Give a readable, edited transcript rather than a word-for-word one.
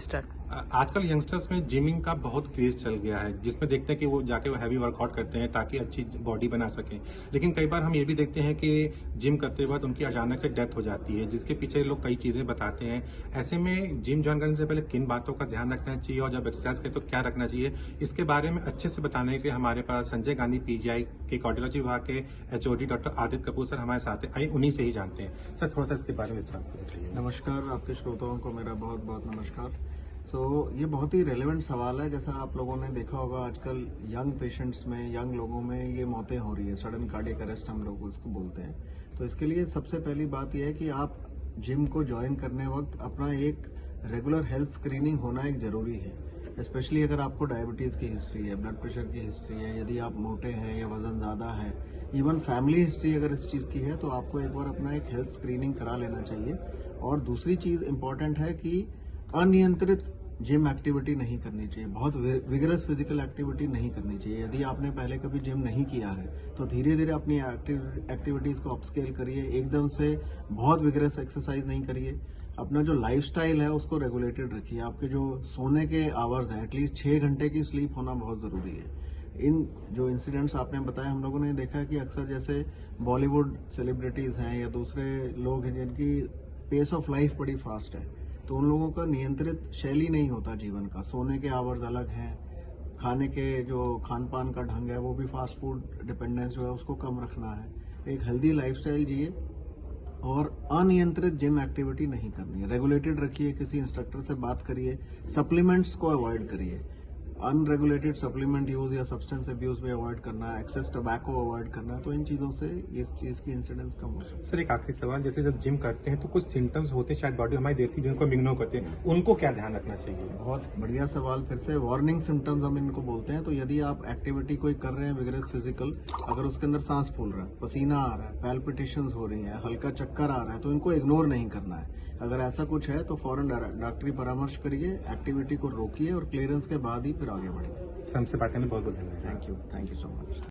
Start. आजकल youngsters में gymming का बहुत क्रेज चल गया है, जिसमें देखते हैं कि वो जाके हैवी वर्कआउट करते हैं ताकि अच्छी बॉडी बना सकें। लेकिन कई बार हम ये भी देखते हैं कि जिम करते वक्त उनकी अचानक से डेथ हो जाती है, जिसके पीछे लोग कई चीजें बताते हैं। ऐसे में जिम ज्वाइन करने से पहले किन बातों का ध्यान रखना चाहिए और जब एक्सरसाइज करें तो क्या रखना चाहिए, इसके बारे में अच्छे से बताने के लिए हमारे पास संजय गांधी पीजीआई के कार्डियोलॉजी विभाग के HOD doctor Aditya Kapoor sir हमारे साथ हैं। आइए उन्हीं से ही जानते हैं। सर, थोड़ा सा इसके बारे में विस्तार से बताइए। नमस्कार, आपके श्रोताओं को मेरा बहुत बहुत नमस्कार। ये बहुत ही रेलेवेंट सवाल है। जैसा आप लोगों ने देखा होगा, आजकल यंग पेशेंट्स में, यंग लोगों में ये मौतें हो रही है, सडन कार्डियक अरेस्ट हम लोग उसको बोलते हैं। तो इसके लिए सबसे पहली बात यह है कि आप जिम को ज्वाइन करने वक्त अपना एक रेगुलर हेल्थ स्क्रीनिंग होना एक जरूरी है। स्पेशली अगर आपको डायबिटीज की हिस्ट्री है, ब्लड प्रेशर की हिस्ट्री है, यदि आप मोटे हैं या वजन ज्यादा है, इवन फैमिली हिस्ट्री अगर इस चीज की है, तो आपको एक बार अपना एक हेल्थ स्क्रीनिंग करा लेना चाहिए। और दूसरी चीज इंपॉर्टेंट है कि अनियंत्रित जिम एक्टिविटी नहीं करनी चाहिए, बहुत विगरस फिजिकल एक्टिविटी नहीं करनी चाहिए। यदि आपने पहले कभी जिम नहीं किया है तो धीरे धीरे अपनी एक्टिविटीज को अपस्केल करिए, एकदम से बहुत विगरस एक्सरसाइज नहीं करिए। अपना जो लाइफस्टाइल है उसको रेगुलेटेड रखिए। आपके जो सोने के आवर्स हैं, एटलीस्ट 6 घंटे की स्लीप होना बहुत जरूरी है। इन जो इंसिडेंट्स आपने बताया, हम लोगों ने देखा है कि अक्सर जैसे बॉलीवुड सेलिब्रिटीज हैं या दूसरे लोग हैं जिनकी पेस ऑफ लाइफ बड़ी फास्ट है, तो उन लोगों का नियंत्रित शैली नहीं होता जीवन का। सोने के आवर्स अलग हैं, खाने के जो खान पान का ढंग है वो भी फास्ट फूड डिपेंडेंस जो है उसको कम रखना है। एक हेल्दी लाइफस्टाइल जिए और अनियंत्रित जिम एक्टिविटी नहीं करनी है। रेगुलेटेड रखिए, किसी इंस्ट्रक्टर से बात करिए, सप्लीमेंट्स को अवॉइड करिए। अनरेगुलेटेड सप्लीमेंट यूज या सब्सटेंस अब्यूज भी अवॉइड करना है, एक्सेस टबैको अवॉइड करना है। तो इन चीजों से इस चीज की इंसिडेंस कम हो सकती है। सर, एक आखिरी सवाल, जैसे जब जिम करते हैं तो कुछ सिम्टम्स होते हैं शायद बॉडी हमारी देती है जिनको हम इग्नोर करते हैं, उनको क्या ध्यान रखना चाहिए? बहुत बढ़िया सवाल। फिर से वार्निंग सिम्टम्स हम इनको बोलते हैं। तो यदि आप एक्टिविटी कोई कर रहे हैं विगरस फिजिकल, अगर उसके अंदर सांस फूल रहा है, पसीना आ रहा है, पैल्पिटेशंस हो रही है, हल्का चक्कर आ रहा है, तो इनको इग्नोर नहीं करना है। अगर ऐसा कुछ है तो फौरन डॉक्टरी परामर्श करिए, एक्टिविटी को रोकिए और क्लियरेंस के बाद ही फिर आगे बढ़िए। हमसे बात करने बहुत बहुत धन्यवाद। Thank you so much.